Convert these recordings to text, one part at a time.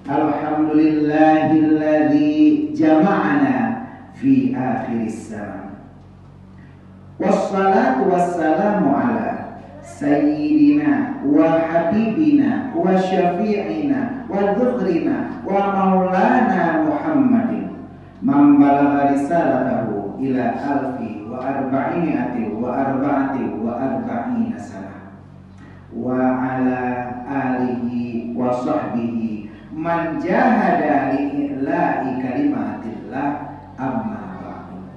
Alhamdulillahilladzi jama'ana fi akhiris zaman. Wassalatu wassalamu ala sayyidina wa habibina wa syafi'ina wa dzukhrina wa maulana Muhammadin man balagha risalatahu ila alfi wa arba'ini'ati wa arba'ina sana wa ala alihi wa sahbihi man jahada li'ila'i kalimatillah amma ba'du.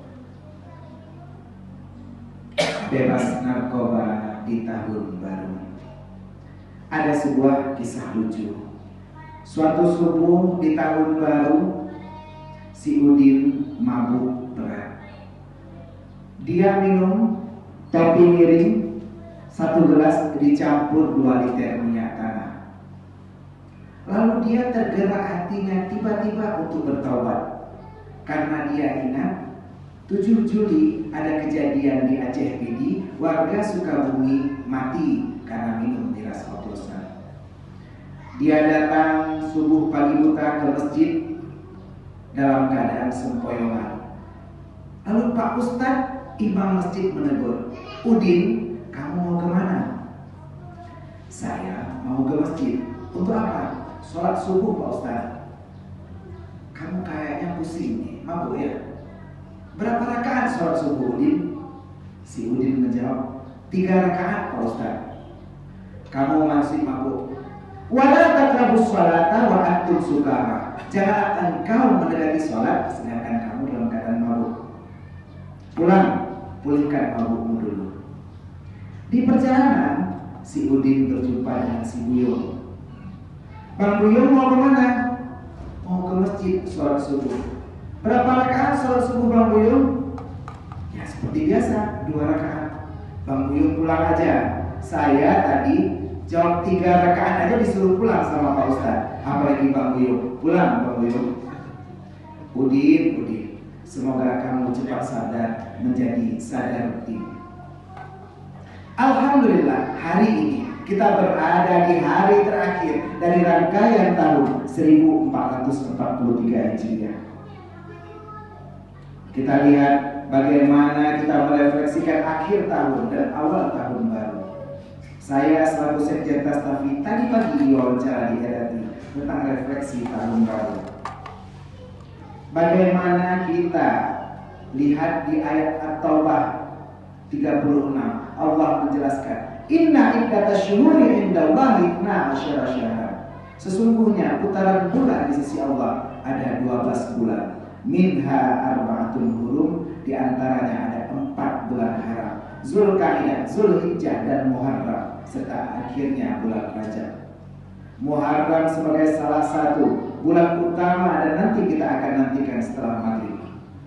Bebas narkoba di tahun baru. Ada sebuah kisah lucu. Suatu subuh di tahun baru, si Udin mabuk berat. Dia minum topi miring, 1 gelas dicampur 2 liter minyak tanah. Lalu dia tergerak hatinya tiba-tiba untuk bertaubat. Karena dia ingat 7 Juli ada kejadian di Aceh Pidi, warga Sukabumi mati karena minum miras oplosan. Dia datang subuh pagi buta ke masjid dalam keadaan sempoyongan. Lalu Pak Ustadz, imam masjid menegur, "Udin, kamu mau kemana?" "Saya mau ke masjid." "Untuk apa?" "Sholat subuh Pak Ustadz." "Kamu kayaknya pusing nih, mabuk ya?" "Berapa rakaat sholat subuh Udin?" Si Udin menjawab, 3 rakaat Pak Ustadz." "Kamu masih mabuk." "Wala taqrabus sholata wa antum sukara." Jangan engkau mendekati sholat sedangkan kamu dalam keadaan mabuk. Pulang, pulihkan mabukmu dulu. Di perjalanan, si Udin berjumpa dengan si Buyung. "Bang Buyung mau kemana?" "Mau ke masjid sholat subuh." "Berapa rakaat sholat subuh Bang Buyung?" "Ya seperti biasa, 2 rakaat." "Bang Buyung pulang aja. Saya tadi jawab 3 rakaat aja disuruh pulang sama Pak Ustadz. Apalagi Bang Buyung. Pulang Bang Buyung." Udin, semoga kamu cepat sadar menjadi sadar betul. Alhamdulillah, hari ini kita berada di hari terakhir dari rangkaian tahun 1443 Hijriah. Kita lihat bagaimana kita merefleksikan akhir tahun dan awal tahun baru. Saya selaku Sekjen Tastafi tadi pagi diwawancara di RRI tentang refleksi tahun baru. Bagaimana kita lihat di ayat At-Taubah 36, Allah menjelaskan, "Inna iddatash syuhuri indallahi 12 syahran." Sesungguhnya putaran bulan di sisi Allah ada 12 bulan. Minha arba'atun hurum, di antaranya ada 4 bulan haram. Zulqa'dah, Zulhijjah dan Muharram, serta akhirnya bulan Rajab. Muharram sebagai salah satu bulan utama dan nanti kita akan nantikan setelah maghrib.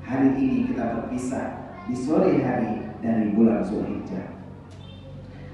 Hari ini kita berpisah di sore hari dari bulan Zulhijjah.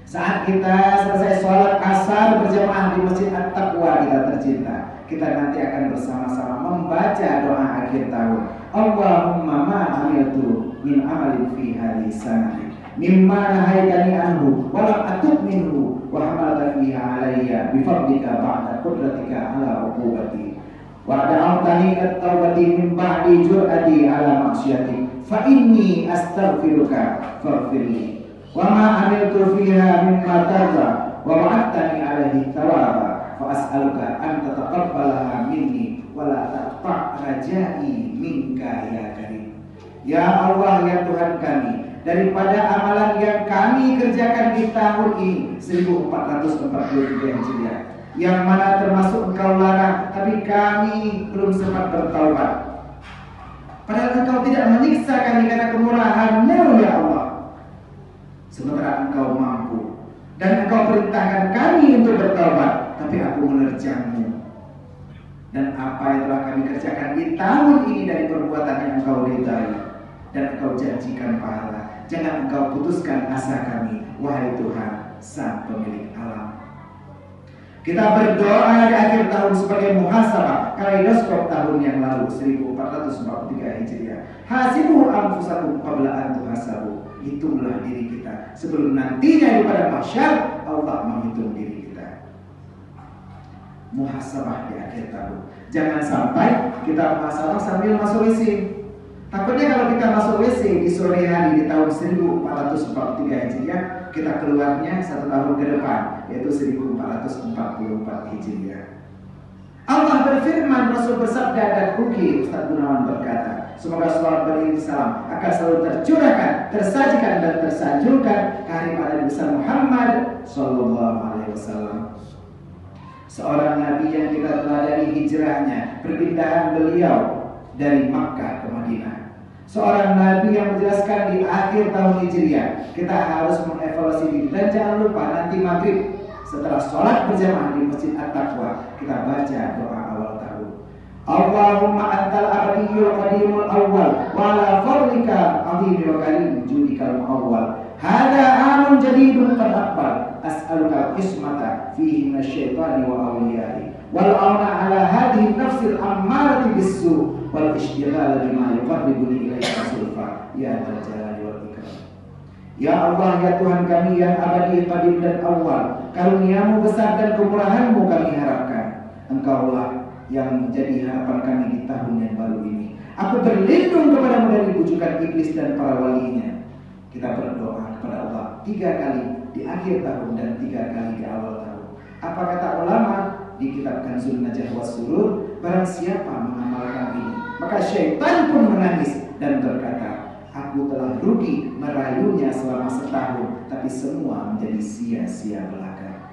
Saat kita selesai sholat asar berjamaah di Masjid At-Taqwa kita tercinta, kita nanti akan bersama-sama membaca doa akhir tahun. Allahumma ma amiltu min amalin fi hadhihi sanati mimma nahaitani anhu wa lam atub minhu wa hamalta fiha alayya bi fadlika ba'da qudratika ala uqubati wa da'awtani at-taubati min ba'di jur'ati ala ma'siyati fa inni astaghfiruka faghfirli wa ma amiltu fiha mimma tarda wa wa'adtani alaihi thawaba fa as'aluka an tataqabbalaha minni wa la taqta' rajai minka ya karim. Ya Allah, ya Tuhan kami, daripada amalan yang kami kerjakan di tahun ini 1443 Hijriah, yang mana termasuk Engkau larang, tapi kami belum sempat bertaubat. Padahal Engkau tidak menyiksa kami karena kemurahan-Mu ya Allah. Sementara Engkau mampu dan Engkau perintahkan kami untuk bertaubat, tapi aku menerjangmu. Dan apa yang telah kami kerjakan di tahun ini dari perbuatan yang Engkau ridai dan Engkau janjikan pahala, jangan Engkau putuskan asa kami, wahai Tuhan Sang Pemilik alam. Kita berdoa di akhir tahun sebagai muhasabah kaleidoskop tahun yang lalu 1443 Hijriah. Hasibu anfusakum qabla an tuhasabu. Hitunglah diri kita sebelum nantinya di pada mahsyar Allah menghitung diri kita. muhasabah di akhir tahun. Jangan sampai kita muhasabah sambil masuk WC. Takutnya kalau kita masuk WC di sore hari di tahun 1443 Hijriah, kita keluarnya 1 tahun ke depan, yaitu 1444 Hijriah. Allah berfirman, Rasul bersabda, dan rugi Ustaz Gunawan berkata, semoga salawat beriring salam akan selalu tercurahkan, tersajikan dan tersanjungkan kehadiran Nabi besar Muhammad sallallahu alaihi wasallam. Seorang nabi yang kita teladani hijrahnya, perpindahan beliau dari Makkah ke Madinah. Seorang nabi yang menjelaskan di akhir tahun Hijriah kita harus mengevaluasi diri. Dan jangan lupa nanti maghrib setelah sholat berjamaah di Masjid At-Taqwa kita baca doa awal tahun. Allahumma antal abadiyyul qadimul awwal wa ala fadlika azimil karim judikal awwal. Hada amun jadidun qad aqbal as'aluka qismata fihi minasyaitani wa awliyai wal auna ala hadhihi nafsil ammarati bisu wal ishtighala bima yuqarribuni ilaika sulfa ya dzal jalali wal ikram. Ya Allah, ya Tuhan kami yang abadi, qadim dan awal, karuniamu besar dan kemurahanmu kami harapkan. Engkaulah yang menjadi harapan kami di tahun yang baru ini. Aku berlindung kepadamu dari bujukan iblis dan para walinya. Kita berdoa kepada Allah 3 kali di akhir tahun dan 3 kali di awal tahun. Apa kata ulama di kitab Kanzun Najah was Surur? Barang siapa mengamalkan ini, maka syaitan pun menangis dan berkata, aku telah rugi merayunya selama setahun, tapi semua menjadi sia-sia belaka.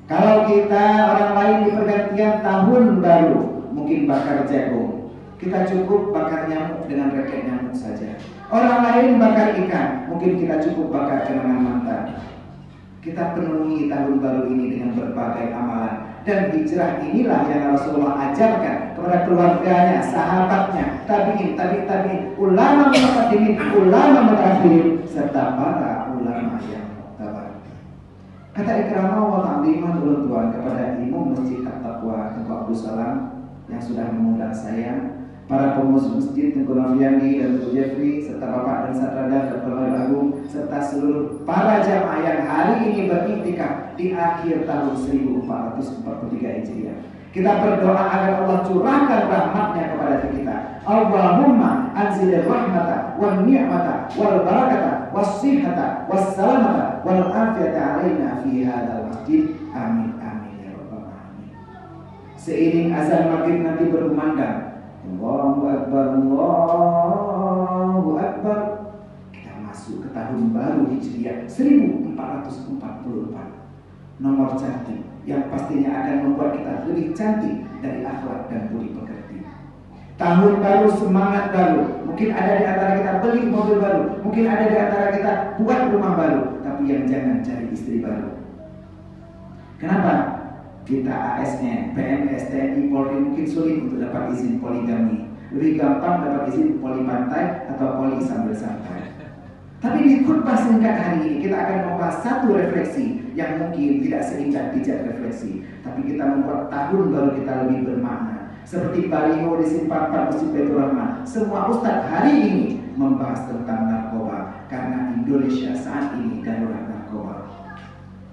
Kalau kita orang lain di pergantian tahun baru mungkin bakar jagung, kita cukup bakar nyamuk dengan reket nyamuk saja. Orang lain bakar ikan, mungkin kita cukup bakar kenangan mantan. Kita penuhi tahun baru ini dengan berbagai amalan. Dan hijrah inilah yang Rasulullah ajarkan kepada keluarganya, sahabatnya, tabi'in, tabi'in, ulama muqaddimin, ulama mutakhirin, serta para ulama yang muktabar. Kata Ikramah wa ta'liman ulun tuan kepada Imam Masjid At-Taqwa Tengku Abdul Salam yang sudah mengundang saya, para pengurus masjid Tengku Noviandi dan Tengku Jeffrey, serta Bapak dan Satrada dan Pembantu Agung, serta seluruh para jamaah yang hari ini beriktikaf di akhir tahun 1443 Hijriah. Kita berdoa agar Allah curahkan rahmatnya kepada kita. Allahumma anzilir rahmata wal ni'mata wal barakata was sihhata was salamata wal afiyata alaina fi hadzal masjid. Amin amin ya rabbal alamin. Seiring azan maghrib nanti berkumandang, Allahu Akbar, Allahu Akbar, kita masuk ke tahun baru Hijriah 1444. Nomor cantik yang pastinya akan membuat kita lebih cantik dari akhlak dan budi pekerti. Tahun baru, semangat baru. Mungkin ada di antara kita beli mobil baru, mungkin ada di antara kita buat rumah baru, tapi yang jangan cari istri baru. Kenapa? Kita ASN, PNS, TNI, Polri mungkin sulit untuk dapat izin poligami. Lebih gampang dapat izin poli pantai atau poli sambil santai. Tapi di khutbah singkat hari ini kita akan membahas satu refleksi yang mungkin tidak seindah pijat refleksi, tapi kita membuat tahun baru kita lebih bermakna. Seperti baliho di simpang Masjid Baitur Rahman, semua ustadz hari ini membahas tentang narkoba karena Indonesia saat ini darurat narkoba.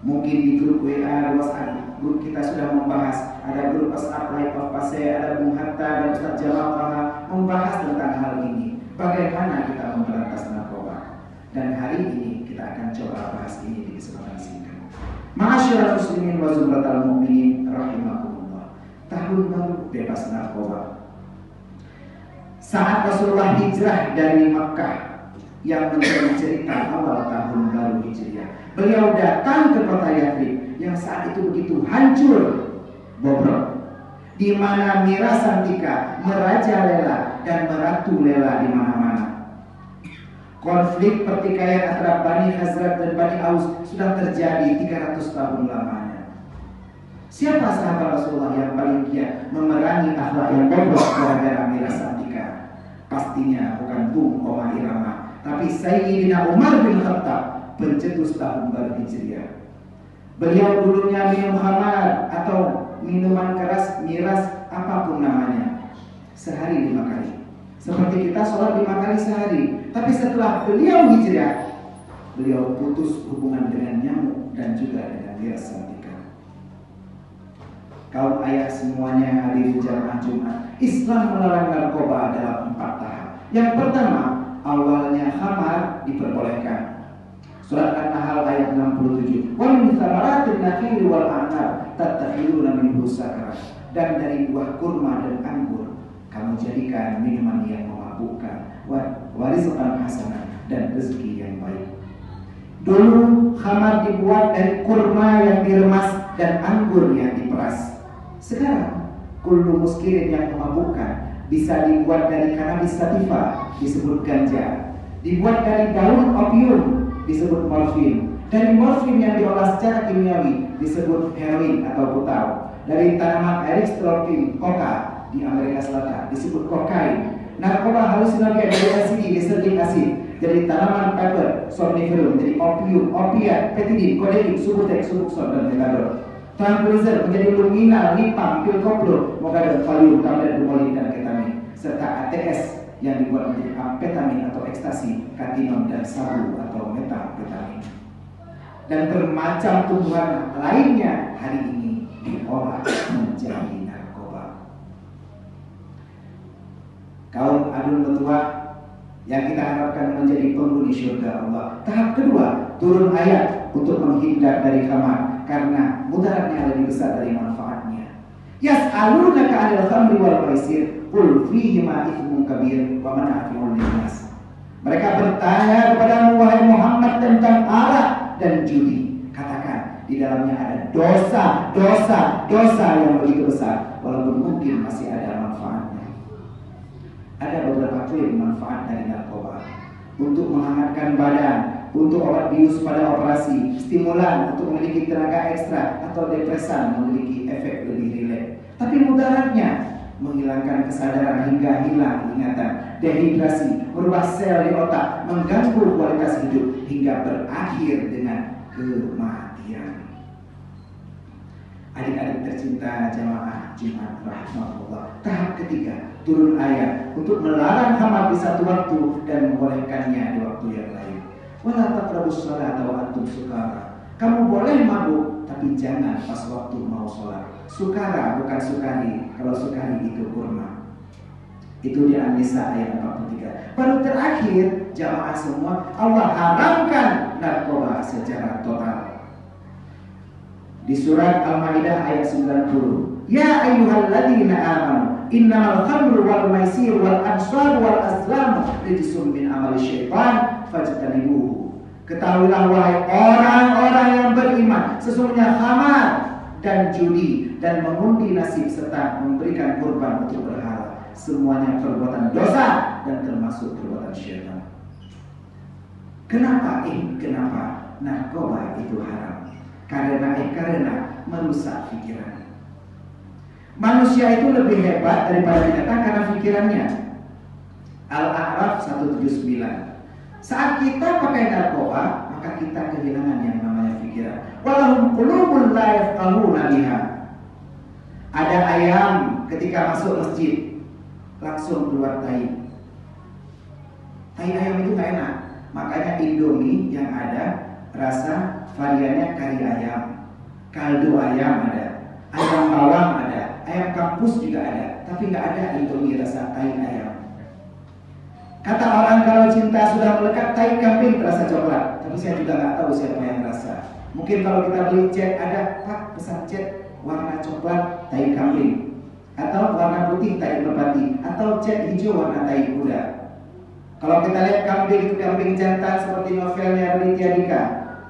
Mungkin di grup WA, WhatsApp, grup kita sudah membahas, ada grup WhatsApp Live of Pase, ada Bung Hatta dan Ustaz Jamal membahas tentang hal ini. Bagaimana kita memberantas narkoba? Dan hari ini kita akan coba bahas ini di kesempatan singkat. Ma'asyiral muslimin wa zumratal mu'minin rahimakumullah. Tahun baru bebas narkoba. Saat Rasulullah hijrah dari Makkah yang menjadi cerita awal tahun baru Hijriah, beliau datang ke kota Yathrib yang saat itu begitu hancur, bobrok, di mana Mirasantika merajalela dan meratulela di mana-mana. Konflik pertikaian antara Bani Khazraj dan Bani Aus sudah terjadi 300 tahun lamanya. Siapa sahabat Rasulullah yang paling giat memerangi akhlak yang bobrok gara-gara Mirasantika? Pastinya bukan Bung Omar Irama, tapi Sayyidina Umar bin Khattab, pencetus tahun baru Hijriah. Beliau dulunya minum khamar atau minuman keras, miras, apapun namanya, sehari 5 kali. Seperti kita sholat 5 kali sehari. Tapi setelah beliau hijrah, beliau putus hubungan dengan nyamuk dan juga dengan Mirasantika. Kaum ayah semuanya hadirin jamaah Jumat, Islam melarang narkoba dalam 4 tahap. Yang pertama, awalnya khamar diperbolehkan. Surat An-Nahl ayat 67. Wa min thamaratin nakhili wal a'nab tattakhiduna minhu sakaran. Dan dari buah kurma dan anggur kamu jadikan minuman yang memabukkan, warizqan hasanah, dan rezeki yang baik. Dulu khamar dibuat dari kurma yang diremas dan anggur yang diperas. Sekarang kullu muskirin yang memabukkan bisa dibuat dari cannabis sativa, disebut ganja. Dibuat dari daun opium, disebut morfin. Dari morfin yang diolah secara kimiawi disebut heroin atau putau. Dari tanaman erythropoietin, koka di Amerika Selatan disebut kokain. Narkoba halusinogen dari LSD disertik asid. Dari tanaman pepper, somniferum, dari opium, opiat, petidin, kodein, subutex, subuxone, dan metadon. Tranquilizer menjadi luminal, lipam, pil koplo, mogadon, valium, tablet, dumolin, dan ketamin. Serta ATS yang dibuat menjadi amfetamin atau ekstasi, katinon, dan sabu atau metamfetamin. Dan bermacam tumbuhan lainnya hari ini diolah menjadi narkoba. Kaum adun betua yang kita harapkan menjadi penghuni surga Allah. Tahap kedua, turun ayat untuk menghindar dari khamar karena mudaratnya lebih besar dari manfaatnya. Yas'alunaka 'anil khamri wal maisir qul fihima ithmun kabir wa manafi'un linnas. Mereka bertanya kepadamu wahai Muhammad tentang arak dan judi. Katakan, di dalamnya ada dosa yang begitu besar, walaupun mungkin masih ada manfaatnya. Ada beberapa klaim manfaat dari narkoba: untuk menghangatkan badan, untuk obat bius pada operasi, stimulan untuk memiliki tenaga ekstra, atau depresan memiliki efek lebih rileks. Tapi mudaratnya menghilangkan kesadaran hingga hilang ingatan, dehidrasi, merubah sel di otak, mengganggu kualitas hidup hingga berakhir dengan kematian. Adik-adik tercinta jamaah Jumat rahmatullah, tahap ketiga, turun ayat untuk melarang khamar di satu waktu dan membolehkannya di waktu yang lain. Wala taqrabus sholata wa antum sukara. Kamu boleh mabuk, tapi jangan pas waktu mau sholat. Sukara bukan sukari. Kalau sukari itu kurma. Itu di An-Nisa ayat 43. Baru terakhir jamaah semua, Allah haramkan narkoba secara total. Di surat Al-Maidah ayat 90. Ya ayyuhalladzina amanu innamal khamru wal maisir wal ansar wal azlam rijsum min amali syaitan fajtanibuhu. Ketahuilah wahai orang-orang yang beriman, sesungguhnya khamar dan judi dan mengundi nasib serta memberikan kurban untuk berhala, semuanya perbuatan dosa dan termasuk perbuatan syaitan. Kenapa narkoba itu haram? Karena merusak pikiran. Manusia itu lebih hebat daripada binatang karena pikirannya. Al-A'raf 179. Saat kita pakai narkoba, maka kita kehilangan yang namanya pikiran. Walahum qulubun la yafqahuna biha. Ada ayam ketika masuk masjid langsung keluar tai. Tai ayam itu gak enak. Makanya Indomie yang ada rasa variannya kari ayam, kaldu ayam ada, ayam bawang ada, ayam kampus juga ada, tapi nggak ada Indomie rasa tai ayam. Kata orang kalau cinta sudah melekat, tai kambing rasa coklat, tapi saya juga nggak tahu siapa yang rasa. Mungkin kalau kita beli cat ada, Pak pesan cat warna coklat tai kambing, atau warna putih tai merpati, atau cat hijau warna tai kuda. Kalau kita lihat kambing itu kambing jantan seperti novelnya Raditya Dika,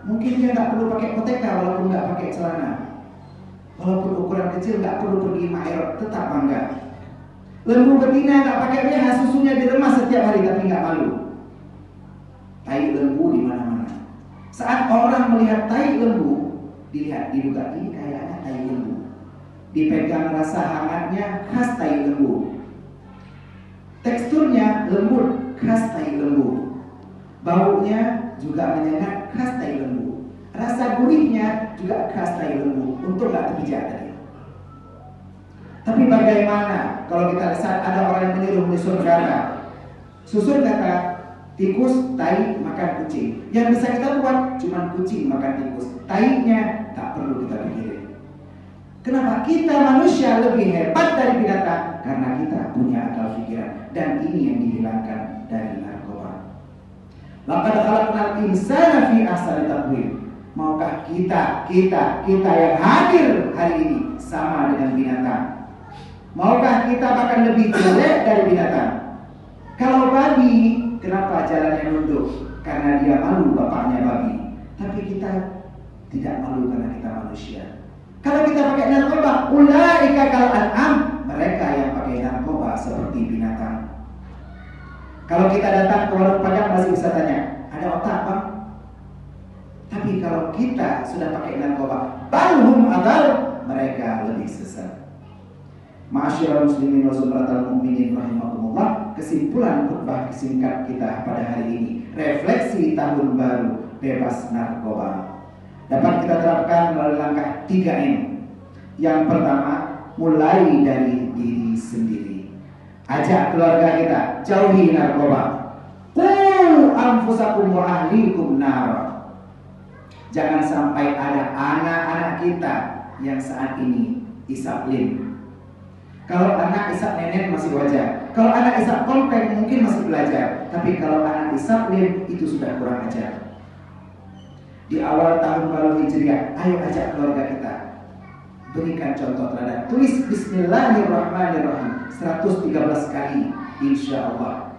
mungkin dia nggak perlu pakai koteka walaupun nggak pakai celana, walaupun ukuran kecil nggak perlu pergi maerot, tetap bangga. Lembu betina nggak pakai BH, susunya diremas setiap hari tapi nggak malu. Tai lembu di mana-mana. Saat orang melihat tai lembu, dilihat diduga ini kayaknya tai lembu. Dipegang rasa hangatnya khas tai lembu. Teksturnya lembut khas tai lembu. Baunya juga menyengat khas tai lembu. Rasa gurihnya juga khas tai lembu. Untung nggak terpijak tadi. Tapi bagaimana kalau kita lihat ada orang yang meniru menyusun kata, susun kata tikus, tai, makan kucing. Yang bisa kita buat cuma kucing makan tikus. Tainya tak perlu kita pikirin. Kenapa? Kita manusia lebih hebat dari binatang karena kita punya akal pikiran, dan ini yang dihilangkan dari narkoba. Laqad khalaqnal insana fi ahsani taqwim. Maukah kita yang hadir hari ini sama dengan binatang? Maukah kita bahkan lebih jelek dari binatang? Kalau babi, kenapa jalannya nunduk? Karena dia malu bapaknya babi. Tapi kita tidak malu karena kita manusia. Kalau kita pakai narkoba, ulaika kal an'am, mereka yang pakai narkoba seperti binatang. Kalau kita datang ke warung Padang masih bisa tanya, ada otak bang? Tapi kalau kita sudah pakai narkoba, balhum adal, mereka lebih sesat. Ma'asyiral muslimin wa zumratal mu'minin rahimakumullah, kesimpulan khutbah singkat kita pada hari ini, refleksi tahun baru bebas narkoba, dapat kita terapkan melalui langkah 3M. Yang pertama, mulai dari diri sendiri. Ajak keluarga kita, jauhi narkoba. Qu anfusakum wa ahlikum nar. Jangan sampai ada anak-anak kita yang saat ini isap lem. Kalau anak isap nenek masih wajar. Kalau anak isap kolpeng mungkin masih belajar. Tapi kalau anak isap lem itu sudah kurang ajar. Di awal tahun baru Hijriah, ayo ajak keluarga kita, berikan contoh teladan. Tulis Bismillahirrahmanirrahim 113 kali, insya Allah.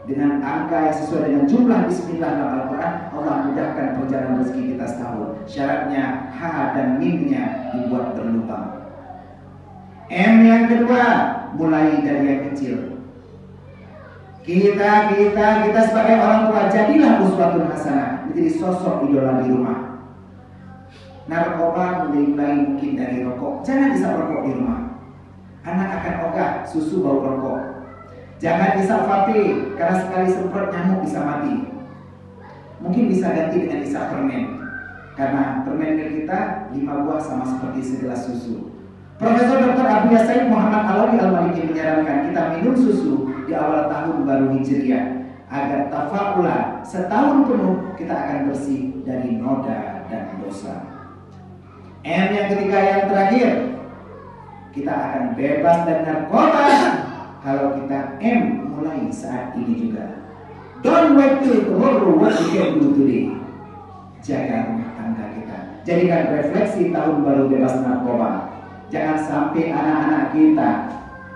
Dengan angka yang sesuai dengan jumlah Bismillah dalam Al-Quran, Allah mudahkan perjalanan rezeki kita setahun. Syaratnya H dan Mim-nya dibuat berlubang. M yang kedua, mulai dari yang kecil. Kita sebagai orang tua, jadilah uswatun hasanah, menjadi sosok idola di rumah. Narkoba mulai mungkin dari rokok. Jangan isap rokok di rumah. Anak akan ogah susu bau rokok. Jangan isap vape, karena sekali semprot nyamuk bisa mati. Mungkin bisa ganti dengan isap permen, karena permen kita 5 buah sama seperti segelas susu. Profesor Dr. Abu Yasaid Muhammad Alawi Al-Maliki menyarankan kita minum susu di awal tahun baru Hijriah agar tafa'ula, setahun penuh kita akan bersih dari noda dan dosa. M yang ketiga, yang terakhir, kita akan bebas dari narkoba kalau kita M mulai saat ini juga. Don't wait till tomorrow, what you can do today. Jaga rumah tangga kita, jadikan refleksi tahun baru bebas narkoba. Jangan sampai anak-anak kita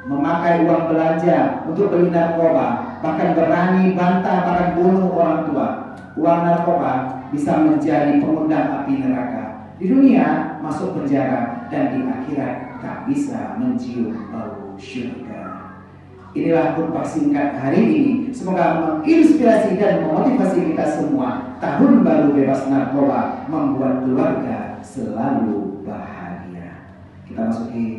memakai uang belanja untuk beli narkoba, bahkan berani bantah, bahkan bunuh orang tua. Uang narkoba bisa menjadi pengundang api neraka. Di dunia masuk penjara, dan di akhirat tak bisa mencium bau syurga. Inilah khutbah singkat hari ini. Semoga menginspirasi dan memotivasi kita semua. Tahun baru bebas narkoba membuat keluarga selalu bahagia. Kita masuki